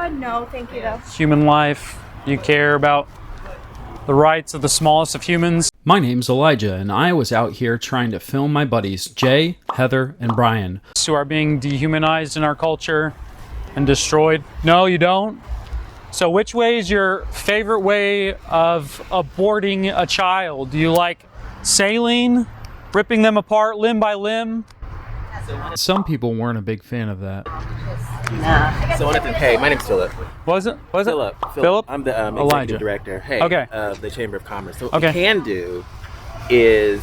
No, thank you, though. Human life. You care about the rights of the smallest of humans. My name's Elijah, and I was out here trying to film my buddies, Jay, Heather, and Brian, Who are being dehumanized in our culture and destroyed. No, you don't. So which way is your favorite way of aborting a child? Do you like saline, ripping them apart limb by limb? Some people weren't a big fan of that. Nah. So hey, my name's Philip. Was it? Philip. I'm the Elijah. executive director. Hey, Okay. Of the Chamber of Commerce. So what Okay. we can do is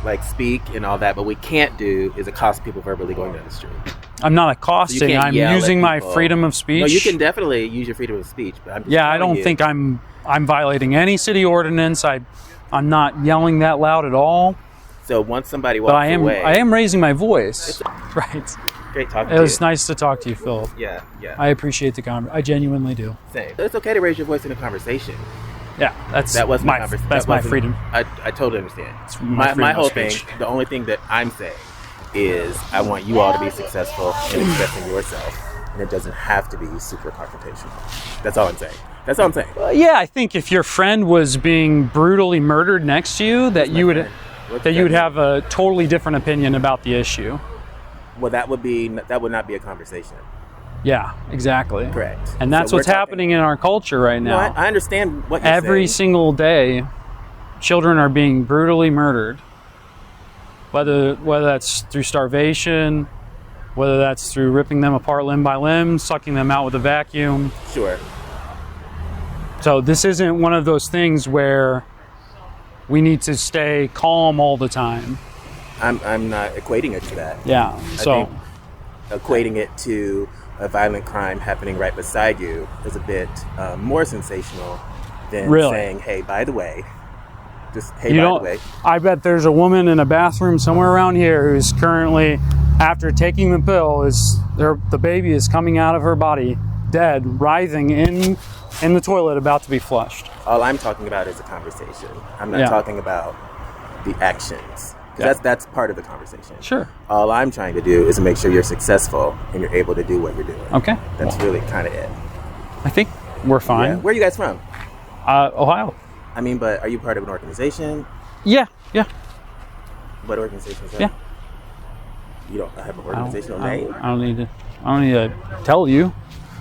like speak and all that, but we can't do is accost people verbally going down the street. I'm not So you accosting. can't I'm yell at using my people. freedom of speech. No, you can definitely use your freedom of speech, but I'm just Yeah, I telling don't you, think I'm violating any city ordinance. I'm not yelling that loud at all. So once somebody walks But I away, am raising my voice. Right. great talking It to was you. nice to talk to you, Philip. Yeah. I appreciate the conversation. I genuinely do. Same. It's okay to raise your voice in a conversation. Yeah, That wasn't my a conversation. that's my freedom. I totally understand. It's my freedom My of whole speech. thing, the only thing that I'm saying is I want you all to be successful in expressing yourself, and it doesn't have to be super confrontational. That's all I'm saying. Yeah, I think if your friend was being brutally murdered next to you, that you would have a totally different opinion about the issue. Well, that would not be a conversation. Yeah, exactly. Correct. And that's So we're what's talking- happening in our culture right No, now. I understand what you're Every saying. single day, children are being brutally murdered. Whether that's through starvation, whether that's through ripping them apart limb by limb, sucking them out with a vacuum. Sure. So this isn't one of those things where we need to stay calm all the time. I'm not equating it to that. Yeah. I So think equating it to a violent crime happening right beside you is a bit more sensational than Really? saying, "Hey, by the way, I bet there's a woman in a bathroom somewhere around here who's currently, after taking the pill, the baby is coming out of her body, dead, writhing in the toilet, about to be flushed. All I'm talking about is a conversation. I'm not Yeah. talking about the actions. 'Cause Yeah. that's part of the conversation. Sure. All I'm trying to do is make sure you're successful and you're able to do what you're doing. Okay. That's really kind of it. I think we're Yeah. fine. Where are you guys from? Ohio. I mean, but are you part of an organization? Yeah. What organization is that? Yeah. You don't have an organizational name? I don't need to tell you.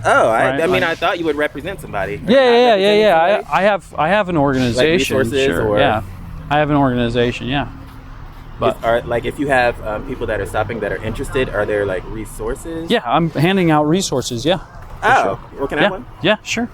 Oh, Right, I mean, like- I thought you would represent somebody. Yeah. I have an organization. resources sure. or- Yeah. I have an organization. Yeah. But If you have people that are stopping that are interested, are there like resources? yeah, I'm handing out resources. Yeah. Oh, well, can I Yeah. have one? Yeah. Sure.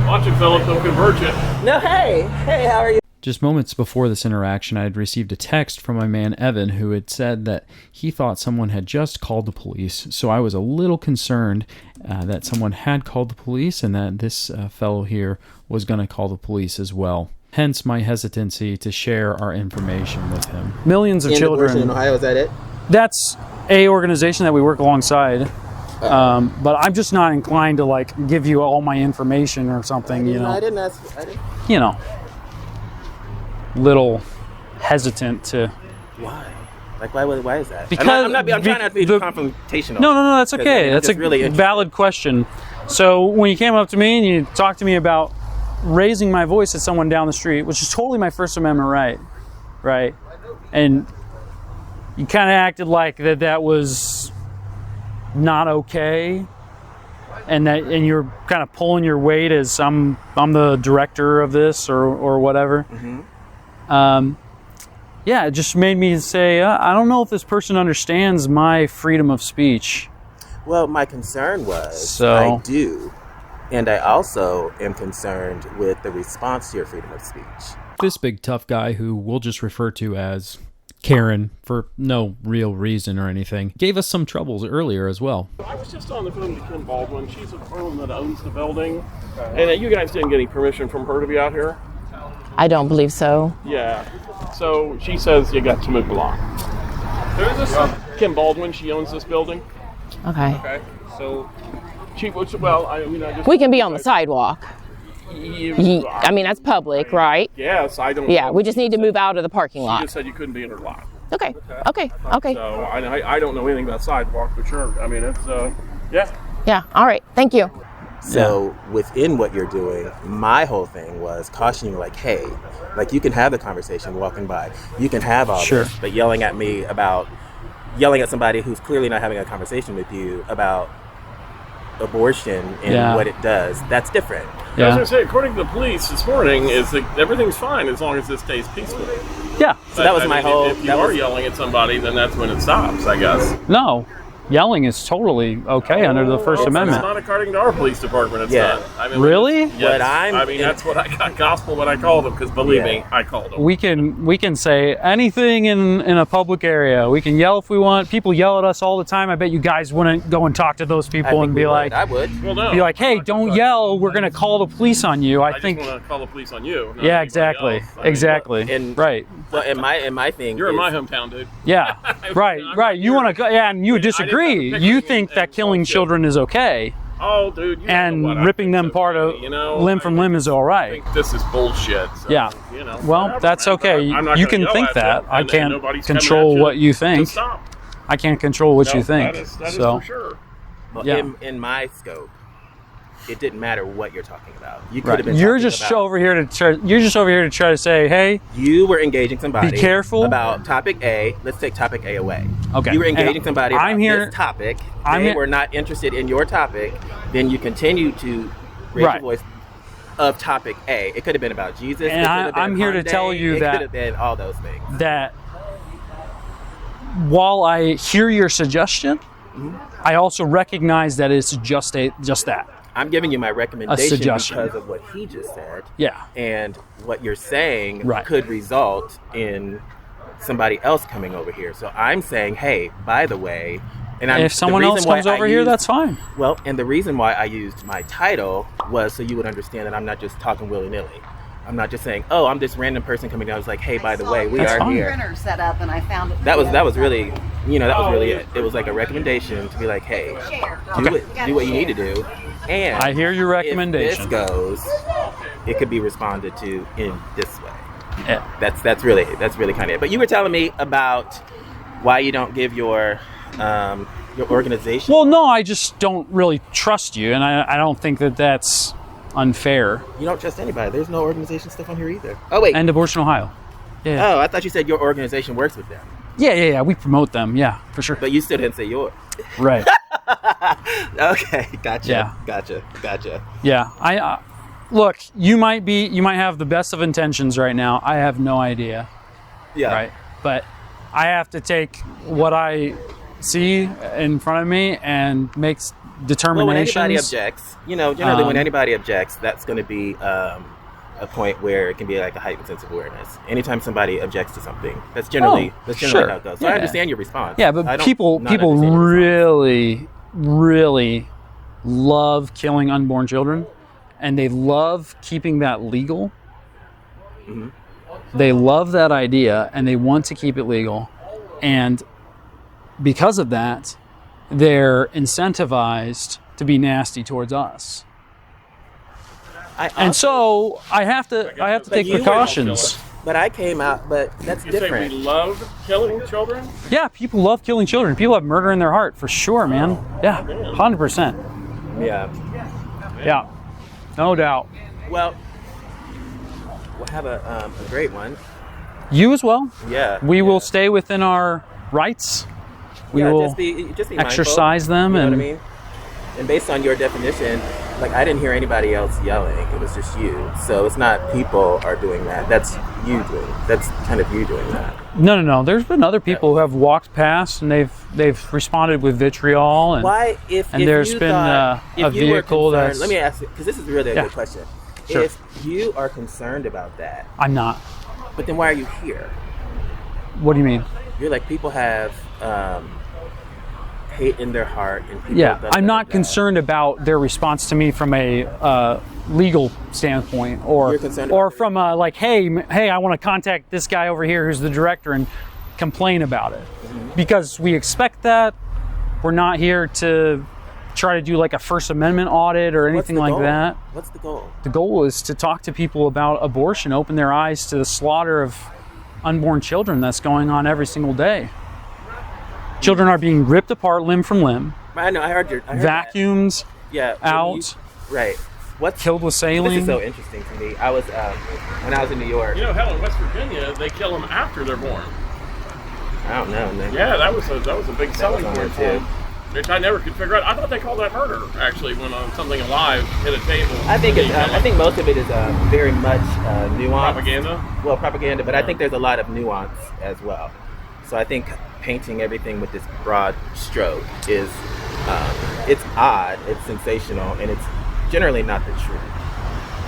Watch it, Philip. They'll convert you. No, hey, how are you? Just moments before this interaction, I had received a text from my man Evan who had said that he thought someone had just called the police. So I was a little concerned that someone had called the police and that this fellow here was going to call the police as well. Hence my hesitancy to share our information with him. Millions of children. in Ohio, is that it? That's a organization that we work alongside. But I'm just not inclined to like give you all my information or something. I didn't ask. You know, little hesitant to. Why? Like, why is that? Because I'm trying not to be confrontational. No, that's okay. I'm That's a just really interested. valid question. So when you came up to me and you talked to me about raising my voice at someone down the street, which is totally my First Amendment right? And you kind of acted like that was not okay, and you're kind of pulling your weight as I'm the director of this or whatever. Mm-hmm. Yeah, it just made me say, I don't know if this person understands my freedom of speech. Well, my concern was So- I do, and I also am concerned with the response to your freedom of speech. This big tough guy, who we'll just refer to as Karen for no real reason or anything, gave us some troubles earlier as well. I was just on the phone to Kim Baldwin. She's a firm that owns the building. And you guys didn't get any permission from her to be out here? I don't believe so. Yeah. So she says you got to move along. Who's this? Kim Baldwin. She owns this building. Okay. Okay. So she was, We can be on the sidewalk. You, I mean, that's public, right? Yes, I don't. Yeah, we just need to move out of the parking She lot. just said you couldn't be in her lot. Okay. So I don't know anything about sidewalk, but sure. I mean, it's Yeah. Yeah. All right. Thank you. So within what you're doing, my whole thing was cautioning you, like, hey, like you can have the conversation walking by. You can have all Sure. this, but yelling at somebody who's clearly not having a conversation with you about abortion and what it does, that's different. I was Yeah. going to say, according to the police this morning, is that everything's fine as long as this stays peaceful. Yeah. So that was my whole... If you are yelling at somebody, then that's when it stops, I guess. No. Yelling is totally okay under the First Amendment. It's not according to our police department. It's Yeah. not. I mean, Really? Yes. But That's what I got gospel when I called them, because believe me, I called them. We can say anything in a public area. We can yell if we want. People yell at us all the time. I bet you guys wouldn't go and talk to those I people think and we be would. like, I would. Well, no. be like, hey, don't yell. We're gonna call the police on you. I I think. just want to call the police on you. not Yeah, anybody exactly, else. I mean, exactly. And- Right. Well, and my thing You're is, in my hometown, dude. Yeah. Right. I'm Right. not You here. want to go? Yeah, and you I just disagree. have a You picture think and that killing bullshit. children is okay, Oh, dude. You and know what? I ripping think them so, part of you know, limb from limb is all I right. think this is bullshit. So, Yeah. You know, Well, whatever, that's man. okay. I'm not You gonna can yell think at that. you, I and can't nobody's coming control at what you to think. stop. I can't control what you No, think. That is So for sure. well, Yeah. in my scope, it didn't matter what you're talking about. You could right. have been. You're talking just about, over here to try. You're just over here to try to say, hey, You were engaging somebody. Be careful. about topic A. Let's take topic A away. Okay. You were engaging And somebody about I'm here- this topic. I'm They here- were not interested in your topic. Then you continue to raise Right. your voice of topic A. It could have been about Jesus. And it could have been I'm here to Hyundai, tell you it that- could have been all those things. that while I hear your suggestion, I also recognize that it's just that. I'm giving you my recommendation suggestion. because of what he just said. Yeah. And what you're saying Right. could result in somebody else coming over here. So I'm saying, hey, by the way, and If someone else comes over here, that's fine. Well, and the reason why I used my title was so you would understand that I'm not just talking willy-nilly. I'm not just saying, oh, I'm this random person coming down. I was like, hey, by the way, we That's are fine. here. Printer set up, and I found it. That was really, that was really it. It was like a recommendation to be like, hey, do what you need to do. And I hear your if recommendation. this goes, it could be responded to in this way. Yeah. That's really kind of it. But you were telling me about why you don't give your organization. Well, no, I just don't really trust you, and I don't think that that's unfair. You don't trust anybody. There's no organization stuff on here either. Oh wait. And Abortion Ohio. Yeah. Oh, I thought you said your organization works with them, Yeah. We promote them. Yeah, for sure. but you still didn't say yours. Right. Okay, gotcha. Yeah. Gotcha. Yeah. I look. You might have the best of intentions right now. I have no idea. Yeah. Right. But I have to take what I see in front of me and make determinations. Well, when anybody objects, generally when anybody objects, that's going to be a point where it can be like a heightened sense of awareness. Anytime somebody objects to something, that's generally sure. how it goes. So Yeah. I understand your response. Yeah, I but don't people not understand your response. really love killing unborn children, and they love keeping that legal. Mm-hmm. They love that idea, and they want to keep it legal. And because of that, they're incentivized to be nasty towards us. And so I have to take you were- precautions. But I came out, but that's You say different. we love killing children? Yeah, people love killing children. People have murder in their heart, for sure, man. Yeah, 100%. Yeah. Yeah, no doubt. Well, we'll have a great one. You as well. Yeah. We will stay within our rights. We Yeah, will just be exercise them, mindful, you know and what I mean? And based on your definition, like I didn't hear anybody else yelling. It was just you. So it's not people are doing that. That's you doing. That's kind of you doing that. no. There's been other people who have walked past and they've responded with vitriol, and Why, if there's you been thought, a if you were vehicle concerned- that's. Let me ask you, because this is really a Yeah. good question. Sure. If you are concerned about that, I'm not. but then why are you here? What do you mean? You're like, people have hate in their heart, and people. Yeah, da- I'm da- not da- da. concerned about their response to me from a legal standpoint, or You're concerned about it. from a, like, hey, I want to contact this guy over here who's the director and complain about it, because we expect that. We're not here to try to do like a First Amendment audit or What's anything the like goal? that. What's the goal? The goal is to talk to people about abortion, open their eyes to the slaughter of unborn children that's going on every single day. Children are being ripped apart limb from limb. I know. I heard that. vacuumed Yeah. out, Right. What's killed with saline. This is so interesting to me. I was when I was in New York. You know, hell, in West Virginia, they kill them after they're born. I don't know, man. Yeah, that was a big selling on point for there, them. too. Which I never could figure out. I thought they called that murder, actually, when something alive hit a table. I think I think most of it is very much nuance. Propaganda? Well, propaganda, but I think there's a lot of nuance as well. So I think painting everything with this broad stroke is it's odd, it's sensational, and it's generally not the truth.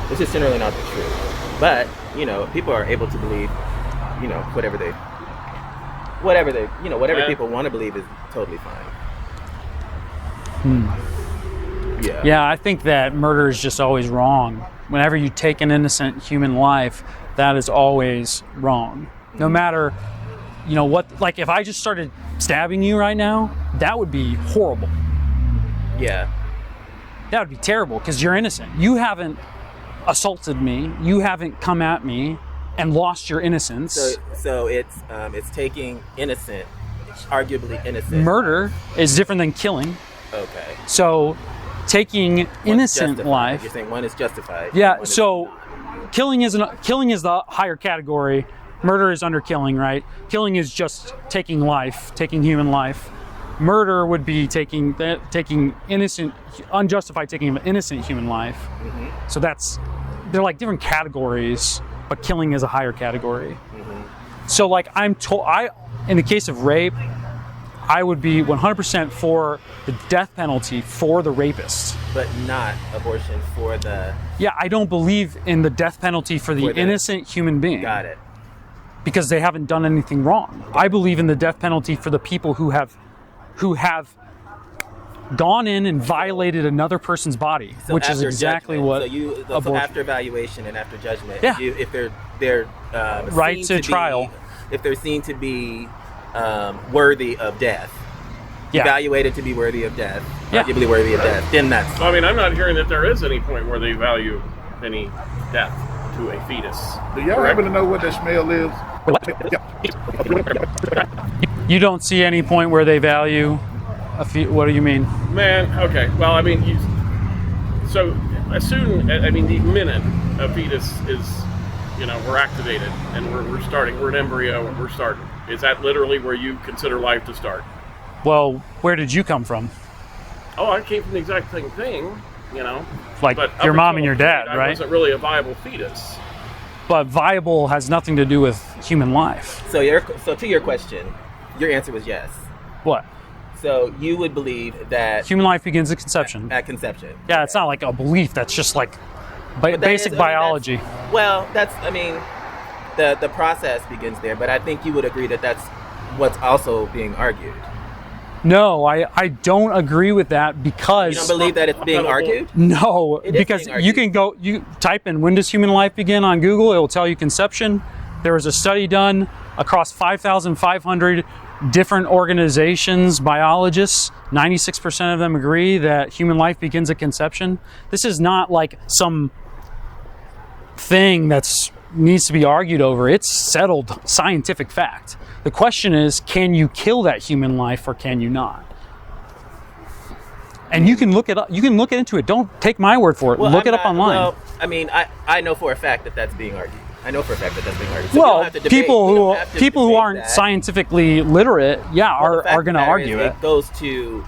It's just generally not the truth. But people are able to believe, whatever people want to believe is totally fine. Yeah. Yeah, I think that murder is just always wrong. Whenever you take an innocent human life, that is always wrong. No matter, what, like if I just started stabbing you right now, that would be horrible. Yeah. That would be terrible because you're innocent. You haven't assaulted me. You haven't come at me and lost your innocence. So it's taking arguably innocent. Murder is different than killing. Okay. So taking innocent life. You're saying one is justified. Yeah. So killing is the higher category. Murder is under killing, right? Killing is just taking life, taking human life. Murder would be taking unjustified taking of innocent human life. Mm-hmm. So they're like different categories, but killing is a higher category. Mm-hmm. So like in the case of rape, I would be 100% for the death penalty for the rapist. But not abortion for the... Yeah, I don't believe in the death penalty for the innocent human being. Got it. Because they haven't done anything wrong. I believe in the death penalty for the people who have gone in and violated another person's body, which is exactly what So after evaluation and after judgment, yeah. if they're right to trial, if they're seen to be worthy of death, yeah. evaluated to be worthy of death, yeah. arguably worthy of death, then that's... So, I mean, I'm not hearing that there is any point where they value any death to a fetus. Do y'all happen to know what that smell is? You don't see any point where they value what do you mean? Man, okay. Well, I mean, so as soon, the minute a fetus is, we're activated and we're starting, we're an embryo and we're starting. Is that literally where you consider life to start? Well, where did you come from? Oh, I came from the exact same thing, Like but your mom and your dad, I right? wasn't really a viable fetus. But viable has nothing to do with human life. So to your question, your answer was yes. What? So you would believe that human life begins at conception. At conception. Yeah, it's not like a belief. That's just like basic biology. The process begins there, but I think you would agree that that's what's also being argued. No, I don't agree with that because... You don't believe that it's being argued? No, because you can you type in when does human life begin on Google, it will tell you conception. There was a study done across 5,500 different organizations, biologists. 96% of them agree that human life begins at conception. This is not like some thing that's needs to be argued over. It's settled scientific fact. The question is, can you kill that human life or can you not? And you can look it up. You can look into it. Don't take my word for it. Look it up online. Well, I know for a fact that that's being argued. So well, people who aren't scientifically literate, are going to argue it. It goes to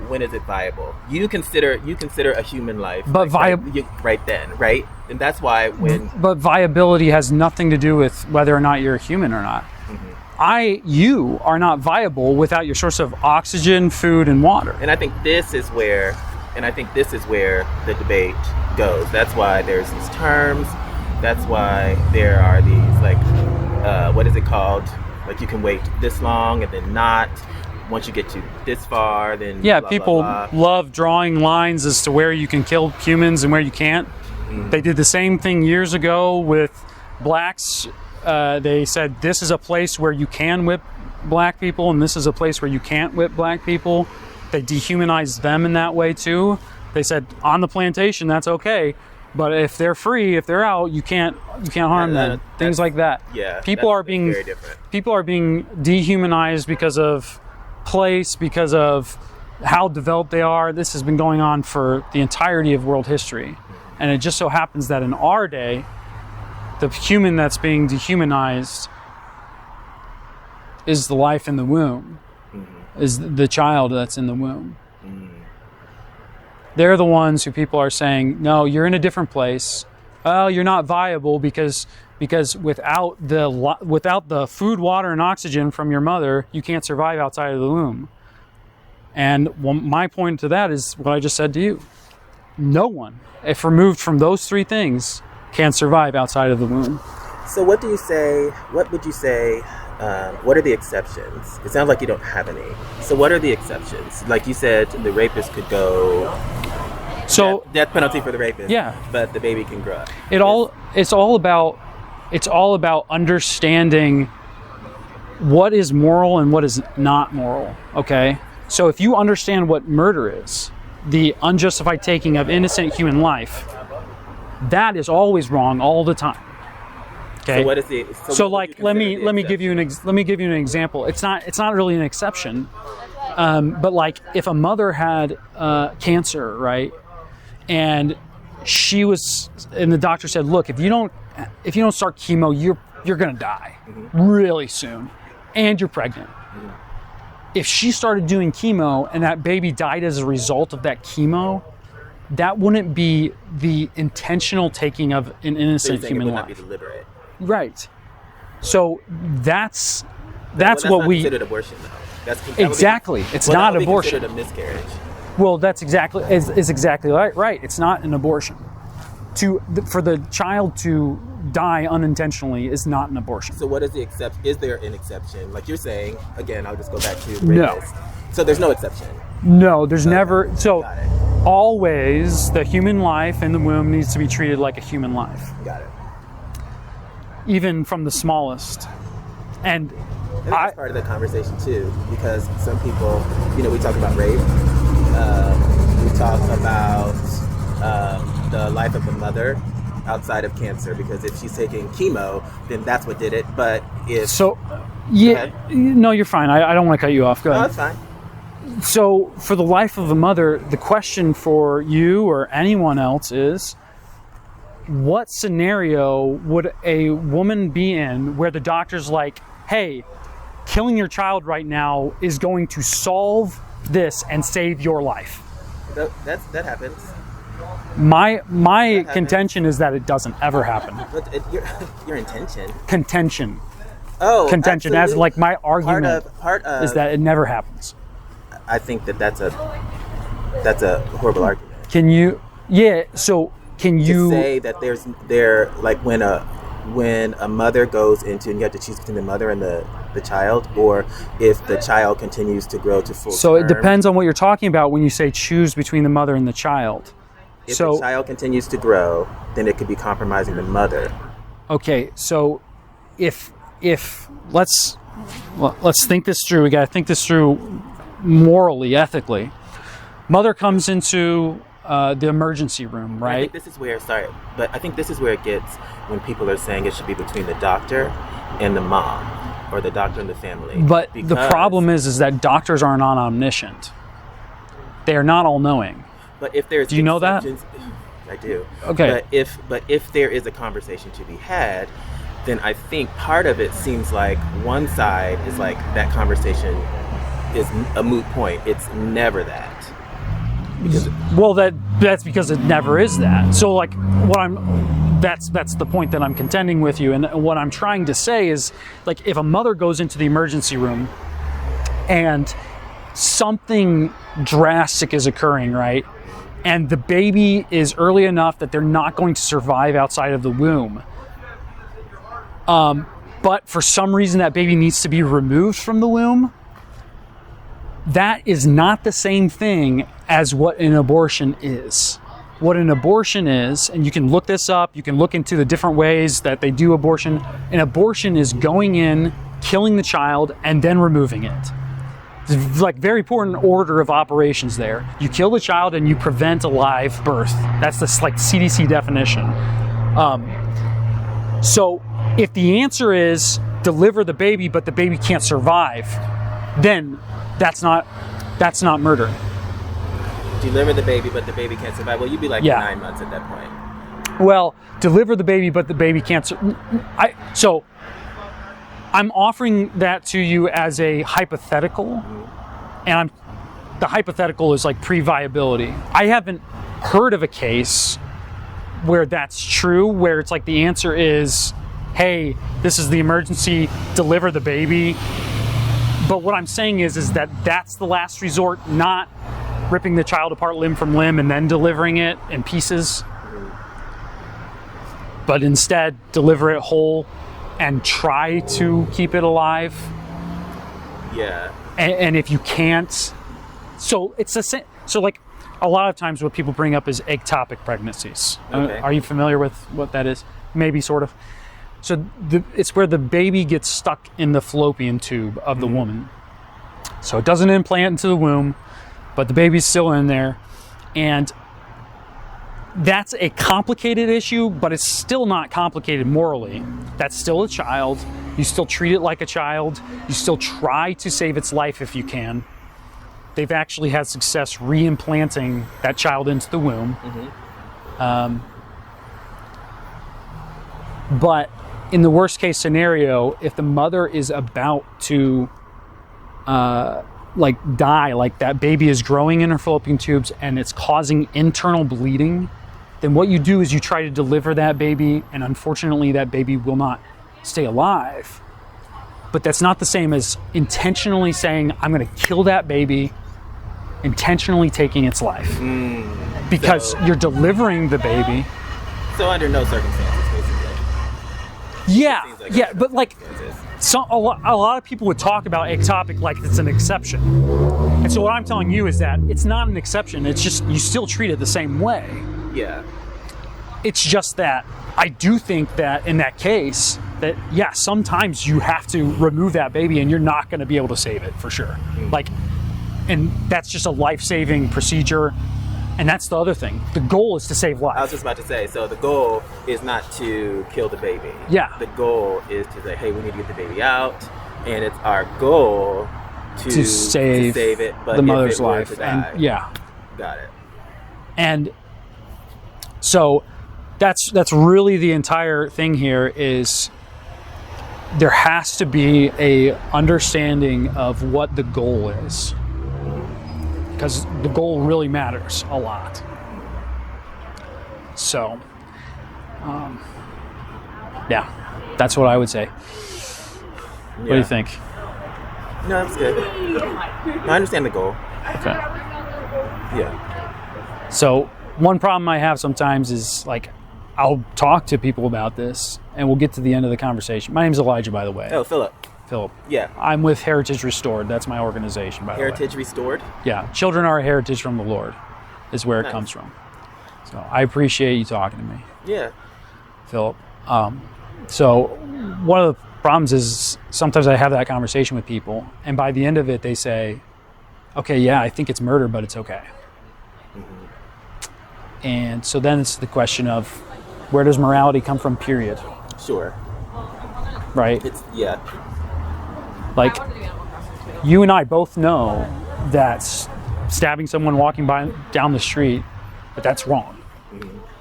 when is it viable? You consider a human life, but right then, right? And that's why But viability has nothing to do with whether or not you're a human or not. Mm-hmm. You are not viable without your source of oxygen, food, and water. And I think this is where the debate goes. That's why there's these terms. That's why there are these what is it called? Like you can wait this long and then not. Once you get to this far, then blah, people blah, blah. love drawing lines as to where you can kill humans and where you can't. Mm-hmm. They did the same thing years ago with blacks. They said this is a place where you can whip black people and this is a place where you can't whip black people. They dehumanized them in that way too. They said on the plantation that's okay. But if they're free, if they're out, you can't harm them. Things like that. Yeah. People are being dehumanized because of place, because of how developed they are. This has been going on for the entirety of world history. And it just so happens that in our day, the human that's being dehumanized is the life in the womb, is the child that's in the womb. They're the ones who people are saying, no, you're in a different place. Oh, you're not viable because without the food, water, and oxygen from your mother, you can't survive outside of the womb. And my point to that is what I just said to you. No one, if removed from those three things, can survive outside of the womb. So what would you say, what are the exceptions? It sounds like you don't have any. So what are the exceptions? Like you said, the rapist could go, so death penalty for the rapist, yeah, but the baby can grow up. It's all about understanding what is moral and what is not moral, okay? So if you understand what murder is, the unjustified taking of innocent human life, that is always wrong all the time. Okay. So what is the? So like, let me give you an example. It's not really an exception, but like if a mother had cancer, right, and the doctor said, look, if you don't start chemo, you're gonna die really soon, and you're pregnant. If she started doing chemo and that baby died as a result of that chemo, that wouldn't be the intentional taking of an innocent human life. It would not be deliberate. Right. So that's not what we considered abortion though. Exactly. It's not abortion. Considered a miscarriage. Well, that's exactly right. It's not an abortion. For the child to die unintentionally is not an abortion. So what is the exception? Is there an exception? Like you're saying, again, I'll just go back to the No. rapist. So there's no exception. No, there's never. So Got it. always the human life in the womb needs to be treated like a human life, Got it. even from the smallest. And I think that's part of the conversation too, because some people, we talk about rape, we talk about the life of the mother outside of cancer, because if she's taking chemo, then that's what did it. But no, you're fine. I don't want to cut you off. Go ahead. No, that's fine. So for the life of a mother, the question for you or anyone else is, what scenario would a woman be in where the doctor's like, hey, killing your child right now is going to solve this and save your life? That happens. My contention is that it doesn't ever happen. But your intention. Contention. Oh, Contention. absolutely. As like my argument Part of is that it never happens. I think that's a horrible argument. Can you say that there like when a mother goes into, and you have to choose between the mother and the child, or if the child continues to grow to full term. So it depends on what you're talking about when you say choose between the mother and the child. If the child continues to grow, then it could be compromising the mother. Okay, so if let's think this through. We got to think this through morally, ethically. Mother comes into the emergency room, right? I think this is where it gets when people are saying it should be between the doctor and the mom, or the doctor and the family. But the problem is that doctors are not omniscient. They are not all-knowing. But if there's do you know that? I do. Okay. But if there is a conversation to be had, then I think part of it seems like one side is like that conversation is a moot point. It's never that. That's because it never is that. So like that's the point that I'm contending with you, and what I'm trying to say is, like, if a mother goes into the emergency room and something drastic is occurring, right? And the baby is early enough that they're not going to survive outside of the womb. But for some reason that baby needs to be removed from the womb. That is not the same thing as what an abortion is. What an abortion is, and you can look this up, you can look into the different ways that they do abortion. An abortion is going in, killing the child, and then removing it. It's like very important order of operations there. You kill the child and you prevent a live birth. That's the like CDC definition. So if the answer is deliver the baby, but the baby can't survive, then that's not that's not murder. Deliver the baby, but the baby can't survive. Well, you'd be like Yeah. 9 months at that point. Well, deliver the baby, but the baby can't. So I'm offering that to you as a hypothetical, and the hypothetical is like pre-viability. I haven't heard of a case where that's true, where it's like the answer is, hey, this is the emergency, deliver the baby. But what I'm saying is that that's the last resort, not ripping the child apart limb from limb and then delivering it in pieces. But instead, deliver it whole and try to keep it alive. Yeah. And if you can't, so it's so like a lot of times what people bring up is ectopic pregnancies. Okay. Are you familiar with what that is? Maybe sort of. So it's where the baby gets stuck in the fallopian tube of the woman. So it doesn't implant into the womb, but the baby's still in there. And that's a complicated issue, but it's still not complicated morally. That's still a child. You still treat it like a child. You still try to save its life if you can. They've actually had success re-implanting that child into the womb. But in the worst case scenario, if the mother is about to die, like that baby is growing in her fallopian tubes and it's causing internal bleeding, then what you do is you try to deliver that baby, and unfortunately that baby will not stay alive. But that's not the same as intentionally saying, I'm going to kill that baby, intentionally taking its life. Because you're delivering the baby. So under no circumstances, basically. Yeah, Seems like yeah, under but no like circumstances. a lot of people would talk about ectopic like it's an exception. And so what I'm telling you is that it's not an exception. It's just you still treat it the same way. Yeah. It's just that I do think that in that case that, yeah, sometimes you have to remove that baby and you're not going to be able to save it for sure. Like, and that's just a life-saving procedure. And that's the other thing. The goal is to save life. I was just about to say, so the goal is not to kill the baby. Yeah. The goal is to say, hey, we need to get the baby out, and it's our goal to save it, but the if mother's it were life. to die. And yeah. Got it. And so that's really the entire thing here is there has to be a understanding of what the goal is. Because the goal really matters a lot. So, yeah, that's what I would say. What do you think? No, that's good. No, I understand the goal. Okay. Yeah. So, one problem I have sometimes is like, I'll talk to people about this and we'll get to the end of the conversation. My name's Elijah, by the way. Oh, Philip. Yeah. I'm with Heritage Restored. That's my organization, by the way. Heritage Restored? Yeah. Children are a heritage from the Lord is where it comes from. So I appreciate you talking to me, Yeah. Philip. So one of the problems is sometimes I have that conversation with people, and by the end of it, they say, okay, yeah, I think it's murder, but it's okay. And so then it's the question of where does morality come from, period? Sure. Right? Yeah. Like, you and I both know that stabbing someone walking down the street, that's wrong.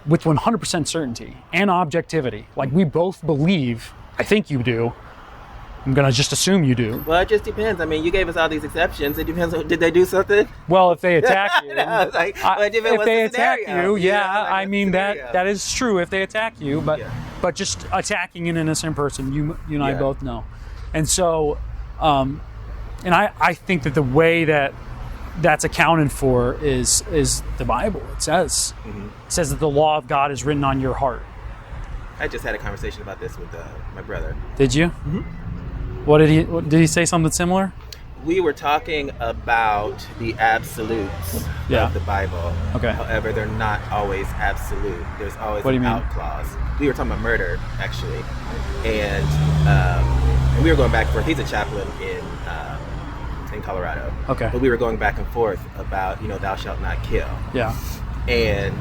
With 100% certainty and objectivity. Like, we both believe, I think you do, I'm going to just assume you do. Well, it just depends. I mean, you gave us all these exceptions. It depends. Did they do something? Well, if they attack you, No, like, if they attack you, like, I mean, scenario? that is true if they attack you, but just attacking an innocent person, you and I both know. And so, and I think that the way that's accounted for is the Bible. It says that the law of God is written on your heart. I just had a conversation about this with my brother. Did you? What did he say something similar? We were talking about the absolutes of the Bible. Okay. However, they're not always absolute. There's always What do you an mean? out clause. We were talking about murder, actually, and we were going back and forth. He's a chaplain in Colorado. Okay. But we were going back and forth about, thou shalt not kill. Yeah. And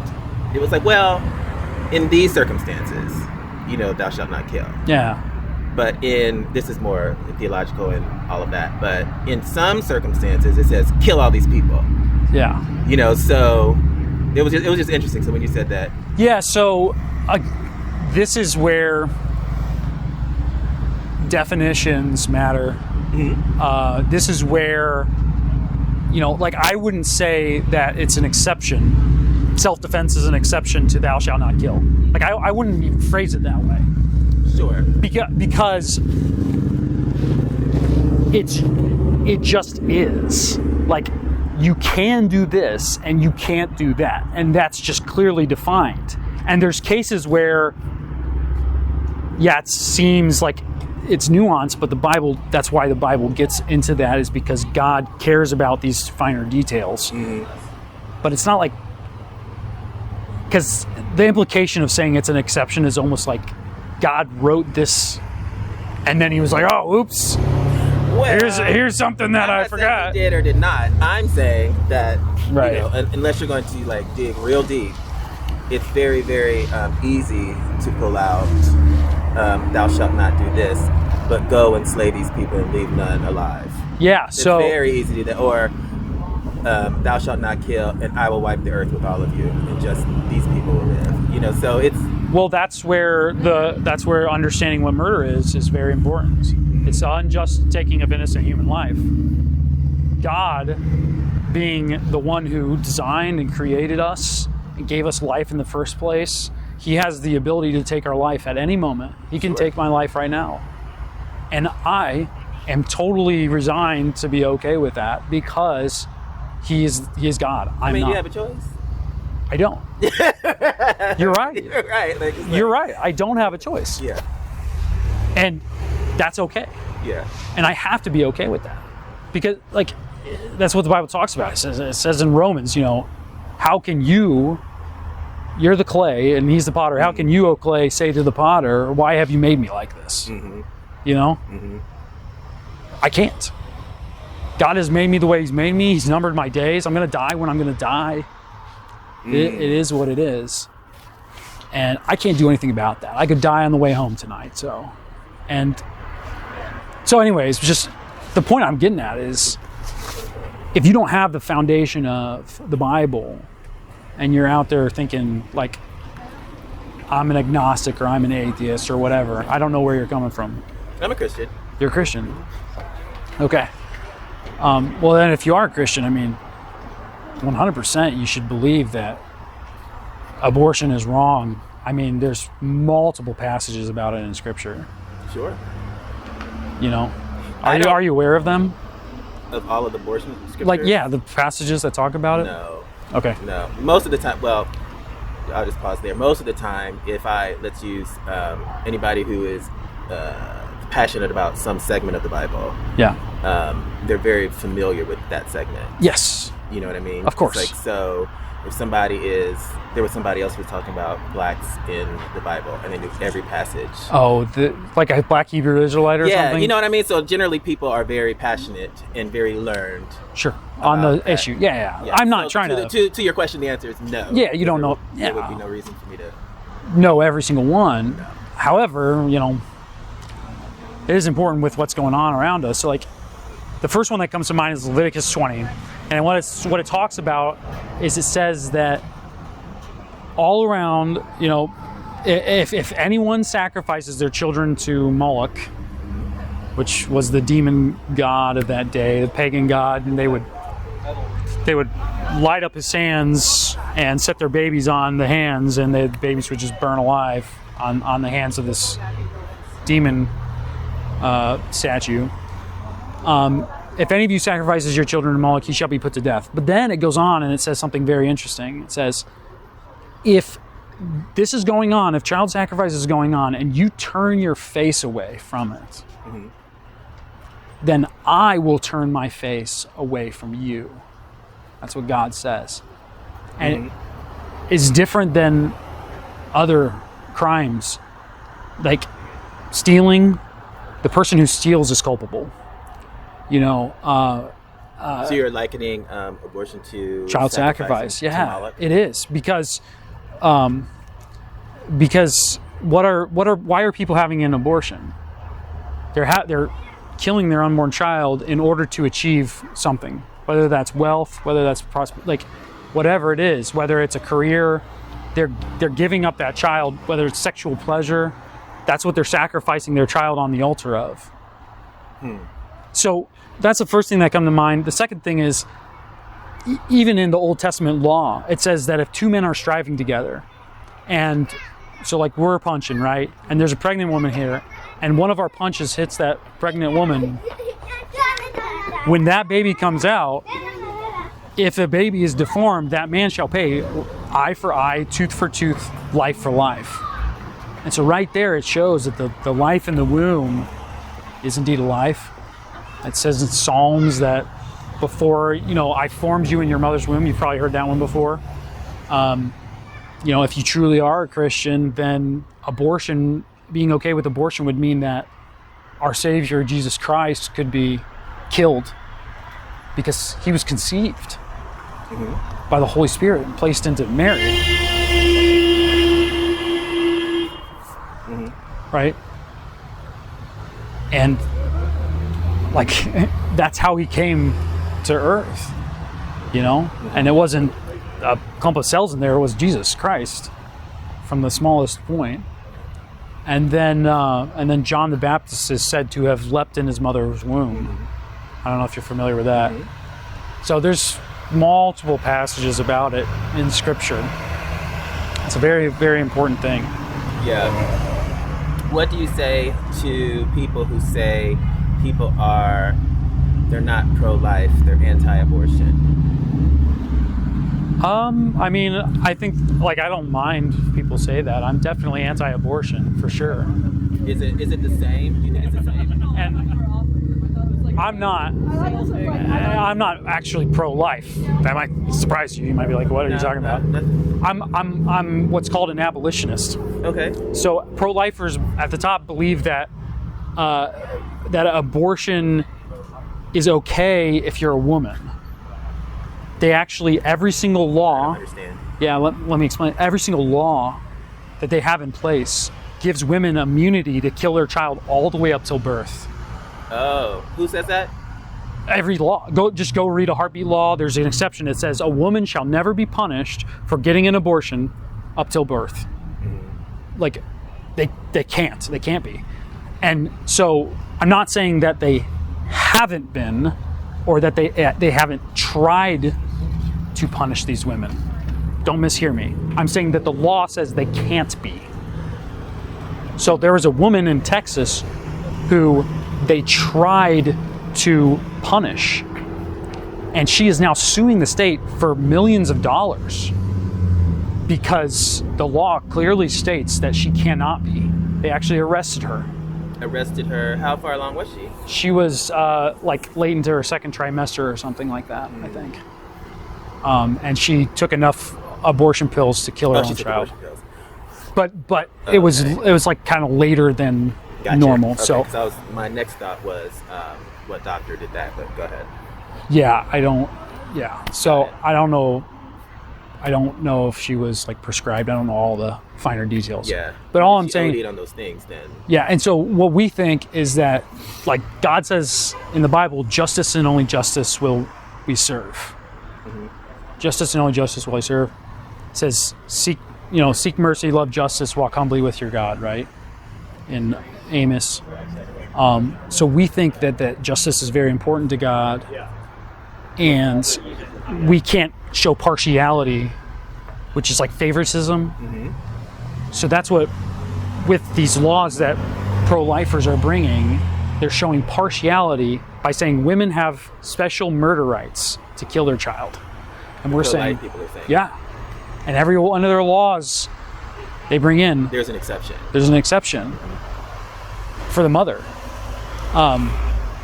it was like, well, in these circumstances, thou shalt not kill. Yeah. But this is more theological and all of that. But in some circumstances, it says kill all these people. Yeah. So it was just interesting. So when you said that, yeah. So this is where definitions matter. Mm-hmm. This is where, like I wouldn't say that it's an exception. Self-defense is an exception to thou shalt not kill. Like I wouldn't even phrase it that way. sure, Because it just is. Like you can do this and you can't do that, and that's just clearly defined. And there's cases where, yeah, it seems like it's nuanced, but the Bible, that's why the Bible gets into that, is because God cares about these finer details. Mm-hmm. But it's not like, because the implication of saying it's an exception is almost like God wrote this and then he was like, oh, oops, here's something that I forgot. He did or did not. I'm saying that, Right. unless you're going to like dig real deep, it's very, very easy to pull out thou shalt not do this, but go and slay these people and leave none alive. Yeah, It's so very easy to do that. Or thou shalt not kill, and I will wipe the earth with all of you, and just these people will live. So it's well, that's where understanding what murder is very important. It's the unjust taking of innocent human life. God, being the one who designed and created us and gave us life in the first place, he has the ability to take our life at any moment. He can take my life right now. And I am totally resigned to be okay with that because he is God. I'm not. you have a choice. I don't. You're right. You're right. You're right. I don't have a choice. Yeah. And that's okay. Yeah. And I have to be okay with that. Because, that's what the Bible talks about. It says in Romans, how can you're the clay and he's the potter. How can you, O clay, say to the potter, why have you made me like this? Mm-hmm. Mm-hmm. I can't. God has made me the way he's made me. He's numbered my days. I'm going to die when I'm going to die. It is what it is. And I can't do anything about that. I could die on the way home tonight. So anyways, just the point I'm getting at is if you don't have the foundation of the Bible and you're out there thinking like I'm an agnostic or I'm an atheist or whatever, I don't know where you're coming from. I'm a Christian. You're a Christian. Okay. Well, then if you are a Christian, 100% you should believe that abortion is wrong. There's multiple passages about it in Scripture. Sure. Are you aware of them? Of all of the abortion scriptures? The passages that talk about it? No. Okay. No. Most of the time, well, I'll just pause there. Most of the time, let's use anybody who is passionate about some segment of the Bible. Yeah. They're very familiar with that segment. Yes. You know what I mean? Of course. It's so if there was somebody else who was talking about blacks in the Bible, and they knew every passage. Oh, like a black Hebrew Israelite or something? Yeah, you know what I mean? So generally people are very passionate and very learned. Sure. On the issue. Yeah. I'm not trying to your question, the answer is no. Yeah, you don't know. There would be no reason for me to know every single one. No. However, it is important with what's going on around us. So the first one that comes to mind is Leviticus 20. And what it talks about is it says that all around, if anyone sacrifices their children to Moloch, which was the demon god of that day, the pagan god, and they would light up his hands and set their babies on the hands, and the babies would just burn alive on the hands of this demon statue. If any of you sacrifices your children to Moloch, he shall be put to death. But then it goes on and it says something very interesting. It says, if this is going on, if child sacrifice is going on, and you turn your face away from it, then I will turn my face away from you. That's what God says. And it's different than other crimes. Like stealing, the person who steals is culpable. So you're likening abortion to child sacrifice. Yeah, it is because why are people having an abortion? they're killing their unborn child in order to achieve something, whether that's wealth, whether that's like whatever it is, whether it's a career. They're giving up that child, whether it's sexual pleasure. That's what they're sacrificing their child on the altar of. So that's the first thing that comes to mind. The second thing is, even in the Old Testament law, it says that if two men are striving together, and so like we're punching, right? And there's a pregnant woman here, and one of our punches hits that pregnant woman. When that baby comes out, if a baby is deformed, that man shall pay eye for eye, tooth for tooth, life for life. And so right there it shows that the life in the womb is indeed a life. It says in Psalms that before, I formed you in your mother's womb. You've probably heard that one before. If you truly are a Christian, then being okay with abortion would mean that our Savior, Jesus Christ, could be killed because he was conceived by the Holy Spirit and placed into Mary. Right? And that's how he came to earth, and it wasn't a clump of cells in there. It was Jesus Christ from the smallest point. And then John the Baptist is said to have leapt in his mother's womb. I don't know if you're familiar with that. So there's multiple passages about it in Scripture. It's a very, very important thing. Yeah. What do you say to people who say they're not pro-life, they're anti-abortion? I think, I don't mind if people say that. I'm definitely anti-abortion, for sure. Is it the same? Do you think it's the same? And I'm not actually pro-life. That might surprise you. You might be like, what are you talking about? I'm what's called an abolitionist. Okay. So pro-lifers at the top believe that that abortion is okay if you're a woman. They actually, every single law, I don't understand. Yeah, let me explain. Every single law that they have in place gives women immunity to kill their child all the way up till birth. Oh, who says that? Every law. Go read a heartbeat law. There's an exception. It says a woman shall never be punished for getting an abortion up till birth. They can't be. And so I'm not saying that they haven't been, or that they haven't tried to punish these women. Don't mishear me. I'm saying that the law says they can't be. So there was a woman in Texas who they tried to punish, and she is now suing the state for millions of dollars because the law clearly states that she cannot be. They actually arrested her. How far along was she? She was late into her second trimester or something like that, I think. And she took enough abortion pills to kill her own child. But it was kind of later than normal. Okay, so my next thought was what doctor did that, but go ahead. Yeah, I don't know. I don't know if she was prescribed. I don't know all the finer details. Yeah. But all I'm saying, OD'd on those things then. Yeah, and so what we think is that, God says in the Bible, justice and only justice will we serve. Justice and only justice will I serve. It says, seek mercy, love justice, walk humbly with your God, right? In Amos. So we think that justice is very important to God, and we can't show partiality, which is favoritism. So that's what, with these laws that pro-lifers are bringing, they're showing partiality by saying women have special murder rights to kill their child. And we're saying, people are saying, yeah. And every one of their laws they bring in, there's an exception. There's an exception for the mother.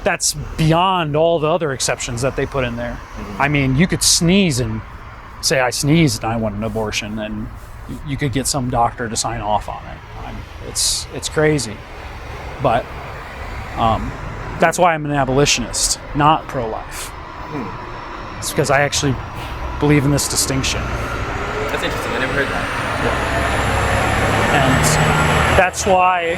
That's beyond all the other exceptions that they put in there. I mean, you could sneeze and say, I sneezed and I want an abortion, and you could get some doctor to sign off on it. It's crazy. But that's why I'm an abolitionist, not pro-life. It's because I actually believe in this distinction. That's interesting. I never heard that. And that's why,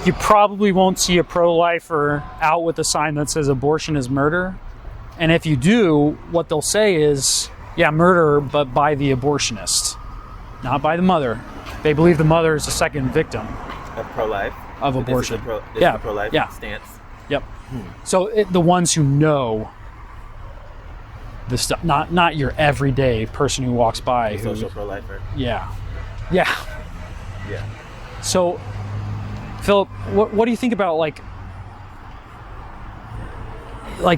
you probably won't see a pro-lifer out with a sign that says abortion is murder. And if you do, what they'll say is, yeah, murder, but by the abortionist, not by the mother. They believe the mother is the second victim Of pro-life. of abortion. This is Yeah. a pro-life Yeah. stance. Yep. So the ones who know the stuff, not your everyday person who walks by. Who, Social pro-lifer. yeah. Yeah. So, Philip, what do you think about like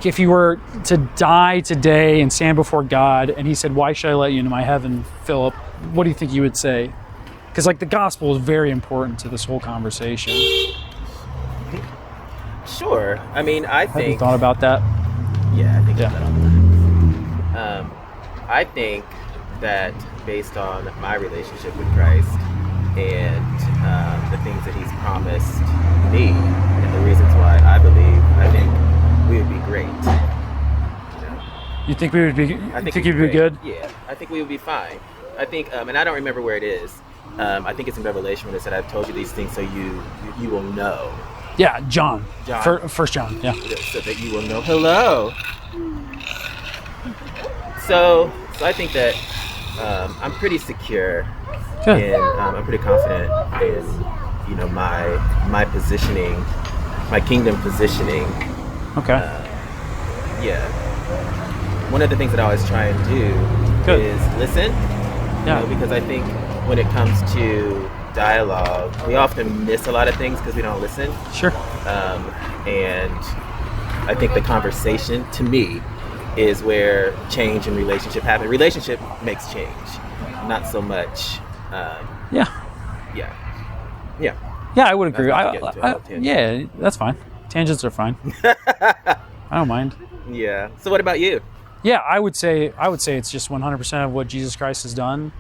if you were to die today and stand before God, and He said, "Why should I let you into my heaven, Philip?" What do you think you would say? Because like the gospel is very important to this whole conversation. Sure. I mean, I Have you think. thought about that? Yeah, I think Yeah. that. I think that based on my relationship with Christ and the things that He's promised me and the reasons why I believe, I think we would be great. You think we would be? I You think we'd you'd be great. good? Yeah, I think we would be fine. I think, and I don't remember where it is. I think it's in Revelation when it said, "I've told you these things so you will know." Yeah, John. John. First John. Yeah. So that you will know. Hello. So I think that I'm pretty secure, Good. and I'm pretty confident in my positioning, my kingdom positioning. Okay. Yeah. One of the things that I always try and do Good. is listen. Yeah. Because I think when it comes to dialogue, we often miss a lot of things because we don't listen. Sure. And I think the conversation, to me, is where change in relationship happens. Relationship makes change, not so much. Yeah. Yeah. Yeah, I would agree. Not to get into a whole tangent. Yeah, that's fine. Tangents are fine. I don't mind. Yeah. So what about you? Yeah, I would say it's just 100% of what Jesus Christ has done.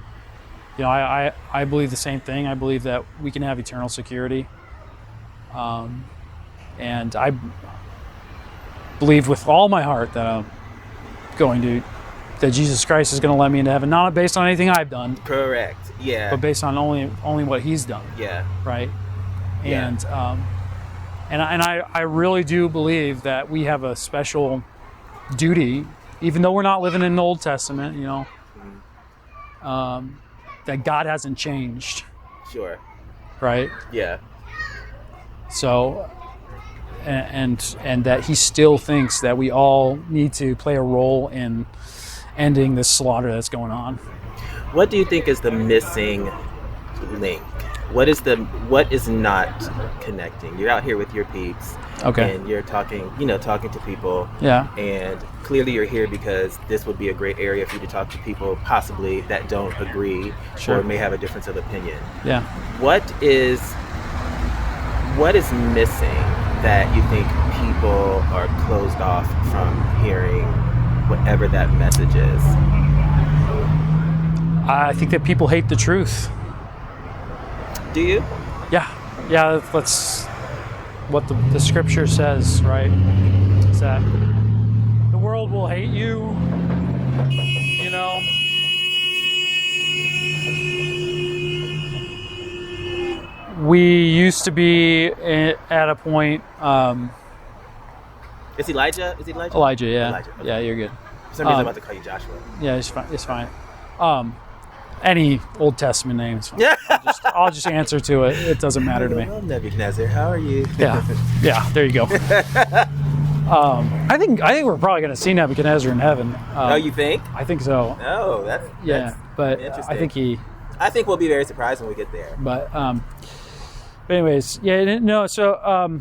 You know, I believe the same thing. I believe that we can have eternal security. And I believe with all my heart that that Jesus Christ is going to let me into heaven, not based on anything I've done, Correct. Yeah. but based on only what He's done. Yeah. Right? Yeah. And I really do believe that we have a special duty, even though we're not living in the Old Testament, that God hasn't changed, Sure. right? Yeah. So, and that He still thinks that we all need to play a role in ending this slaughter that's going on. What do you think is the missing link? What is not connecting? You're out here with your peeps. Okay. And you're talking to people. Yeah. And clearly you're here because this would be a great area for you to talk to people possibly that don't agree Sure. or may have a difference of opinion. Yeah. What is missing that you think people are closed off from hearing whatever that message is? I think that people hate the truth. Do you? Yeah. That's what the Scripture says, right? Is that the world will hate you, We used to be at a point. Is Elijah? Is it Elijah? Elijah, yeah. Elijah, okay. Yeah, you're good. For some reason I'm about to call you Joshua. Yeah, it's fine. It's fine. Any Old Testament name is fine. Yeah. I'll just answer to it. It doesn't matter to me. Well, Nebuchadnezzar, how are you? Yeah. There you go. I think we're probably going to see Nebuchadnezzar in heaven. Oh, you think? I think so. Oh, that's But interesting. I think we'll be very surprised when we get there. But anyways, yeah. No. So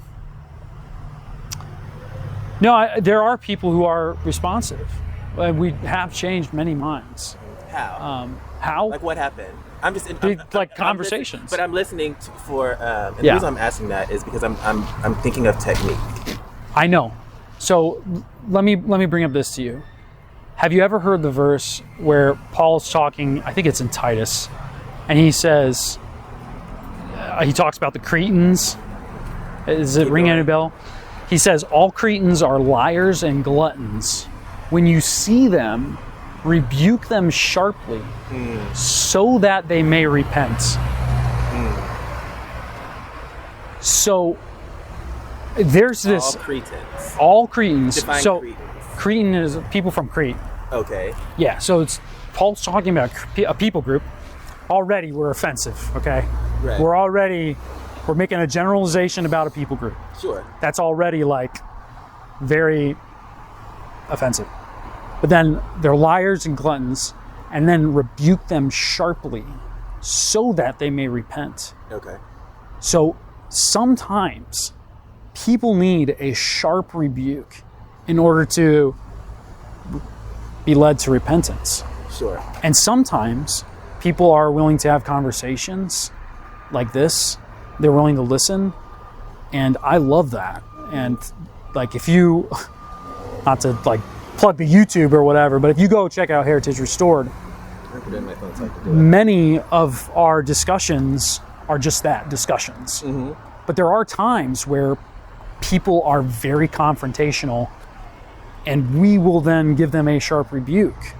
there are people who are responsive. We have changed many minds. How? How? Like what happened? I'm just conversations. But I'm listening for. And Yeah. the reason I'm asking that is because I'm thinking of technique. I know. So let me bring up this to you. Have you ever heard the verse where Paul's talking? I think it's in Titus, and he says he talks about the Cretans. Is it ring any bell? He says all Cretans are liars and gluttons. When you see them, rebuke them sharply, so that they may repent. So there's this All Cretans. all Cretans. Define So Cretans. Cretan is people from Crete. Okay. Yeah. So it's Paul's talking about a people group. Already we're offensive. Okay. Right. We're making a generalization about a people group. Sure. That's already like very offensive. But then they're liars and gluttons, and then rebuke them sharply so that they may repent. Okay. So sometimes people need a sharp rebuke in order to be led to repentance. Sure. And sometimes people are willing to have conversations like this. They're willing to listen. And I love that. And like if you, not to like plug the YouTube or whatever, but if you go check out Heritage Restored, many of our discussions are just that, discussions. Mm-hmm. But there are times where people are very confrontational, and we will then give them a sharp rebuke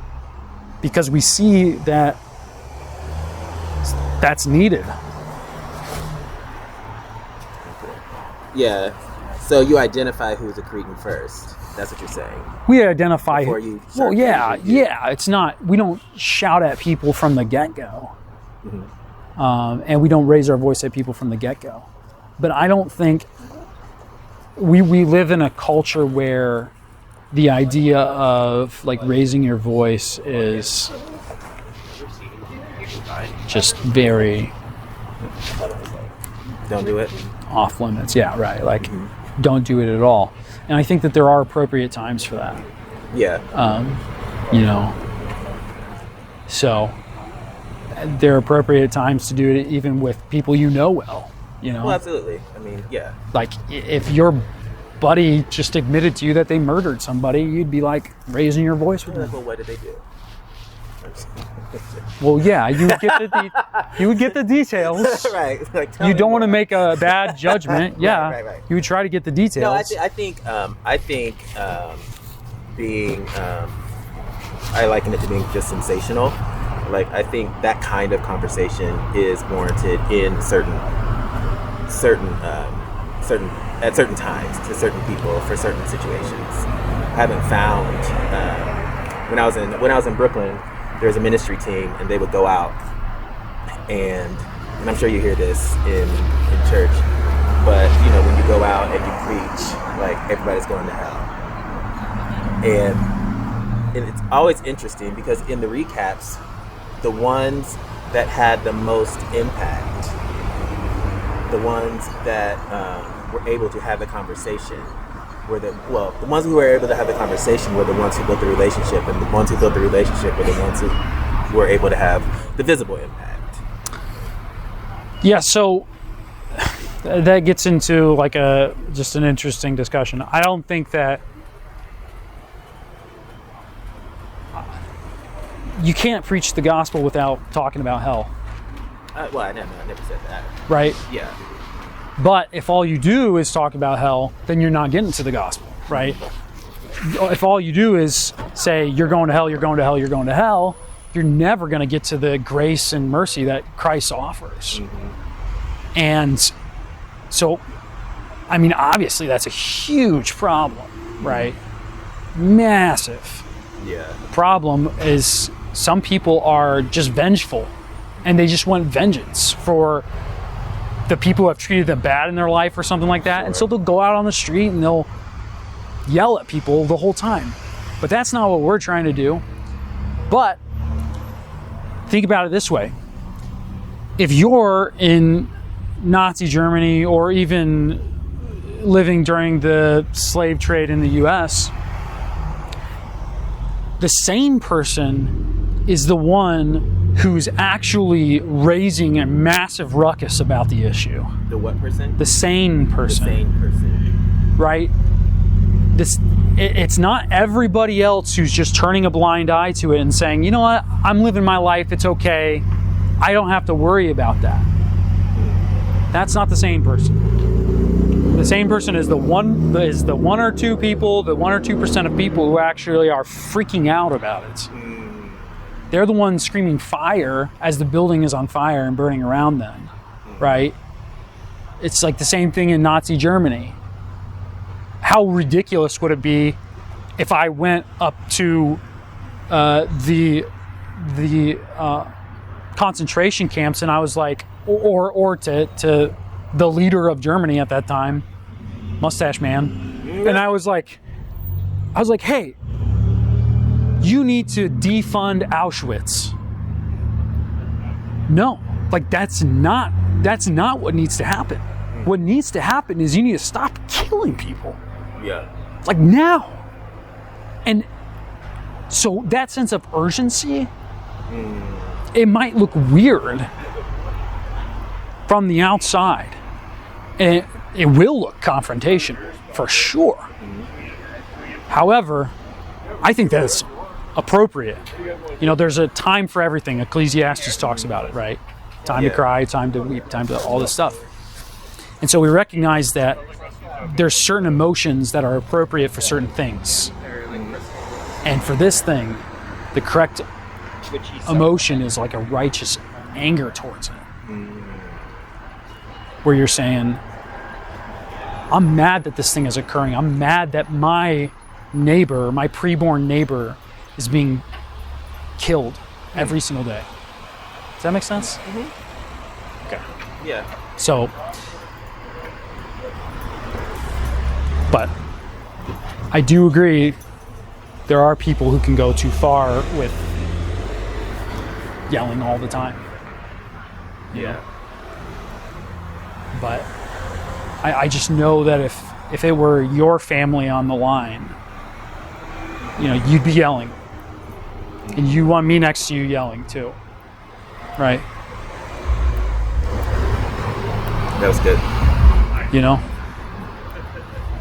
because we see that that's needed. Yeah. So you identify who's a Cretan first. That's what you're saying. We identify. Before you Well, start yeah. rebuking. It's not. We don't shout at people from the get-go, Mm-hmm. and we don't raise our voice at people from the get-go. But I don't think we live in a culture where the idea of like raising your voice is just very Don't do it. off limits. Yeah, right. Like, don't do it at all. And I think that there are appropriate times for that. Yeah. So there are appropriate times to do it even with people you know well. Well, absolutely. I mean, yeah. Like if your buddy just admitted to you that they murdered somebody, you'd be like raising your voice with them. Well, what did they do? Well, yeah, you would get the details. Right. Like, tell You me don't want to more. make a bad judgment. Yeah, right. You would try to get the details. No, I think being I liken it to being just sensational. Like I think that kind of conversation is warranted in certain at certain times to certain people for certain situations. I haven't found when I was in Brooklyn, there was a ministry team and they would go out and I'm sure you hear this in church, but when you go out and you preach, like everybody's going to hell. And it's always interesting because in the recaps, the ones that had the most impact, the ones that were able to have the conversation were the ones who were able to have the conversation were the ones who built the relationship, and the ones who built the relationship were the ones who were able to have the visible impact. Yeah, so that gets into like just an interesting discussion. I don't think that you can't preach the gospel without talking about hell, I never said that. right? Yeah. But if all you do is talk about hell, then you're not getting to the gospel, right? If all you do is say you're going to hell, you're going to hell, you're going to hell, you're never going to get to the grace and mercy that Christ offers. Mm-hmm. And so, I mean, obviously that's a huge problem, right? Massive. Yeah. Problem is some people are just vengeful and they just want vengeance for the people who have treated them bad in their life or something like that. And so they'll go out on the street and they'll yell at people the whole time. But that's not what we're trying to do. But think about it this way. If you're in Nazi Germany or even living during the slave trade in the US, the sane person is the one who's actually raising a massive ruckus about the issue. The what person? The sane person. The sane person. Right? It's not everybody else who's just turning a blind eye to it and saying, you know what, I'm living my life, it's okay. I don't have to worry about that. That's not the sane person. The sane person is the one or two people, the 1 or 2% of people who actually are freaking out about it. They're the ones screaming fire as the building is on fire and burning around them, right? It's like the same thing in Nazi Germany. How ridiculous would it be if I went up to the concentration camps and I was like, or to the leader of Germany at that time, Mustache Man, and I was like, hey, you need to defund Auschwitz. No, like that's not what needs to happen. What needs to happen is you need to stop killing people. Yeah. Like now. And so that sense of urgency, it might look weird from the outside. And it will look confrontational, for sure. However, I think that's appropriate. You know, there's a time for everything. Ecclesiastes talks about it, right? Time to cry, time to weep, time to all this stuff. And so we recognize that there's certain emotions that are appropriate for certain things. And for this thing, the correct emotion is like a righteous anger towards it. Where you're saying, I'm mad that this thing is occurring. I'm mad that my neighbor, my preborn neighbor, is being killed every single day. Does that make sense? Mm-hmm. Okay. Yeah. So, but I do agree there are people who can go too far with yelling all the time. Yeah. But I just know that if it were your family on the line, you know, you'd be yelling. And you want me next to you yelling too. Right? That was good. You know?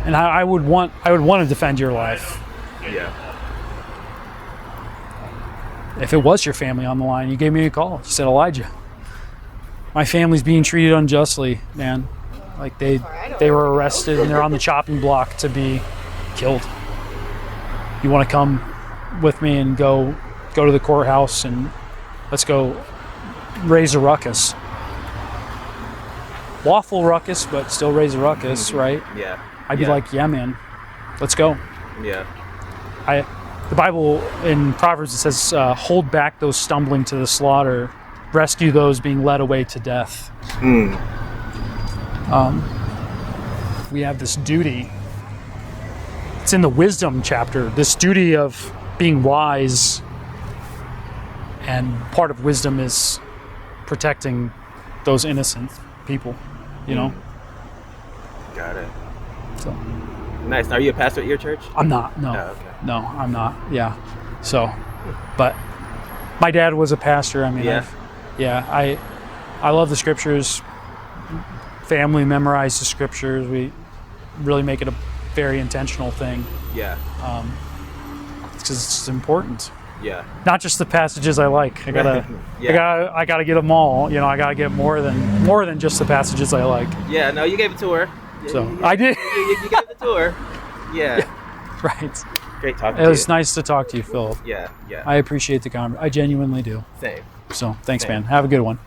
And I would want to defend your life. Yeah. If it was your family on the line, you gave me a call. You said, Elijah, my family's being treated unjustly, man. Like they were arrested and they're on the chopping block to be killed. You want to come with me and go to the courthouse and let's go raise a ruckus. Lawful ruckus, but still raise a ruckus, right? Yeah. I'd be like, yeah, man, let's go. Yeah. The Bible in Proverbs, it says, hold back those stumbling to the slaughter, rescue those being led away to death. We have this duty. It's in the wisdom chapter, this duty of being wise. And part of wisdom is protecting those innocent people, you know? Got it. So. Nice. Are you a pastor at your church? I'm not, no. Oh, okay. No, I'm not, yeah. So, but my dad was a pastor. I mean, I love the scriptures. Family memorize the scriptures. We really make it a very intentional thing. Yeah. Because it's important. Yeah. Not just the passages I like. I gotta get them all. You know, I gotta get more than just the passages I like. Yeah. No, you gave a tour. So I did. You gave the tour. Yeah. Right. Great talking to you. It was nice to talk to you, Philip. Yeah. I appreciate the conversation. I genuinely do. Same. So thanks, Same. man. Have a good one.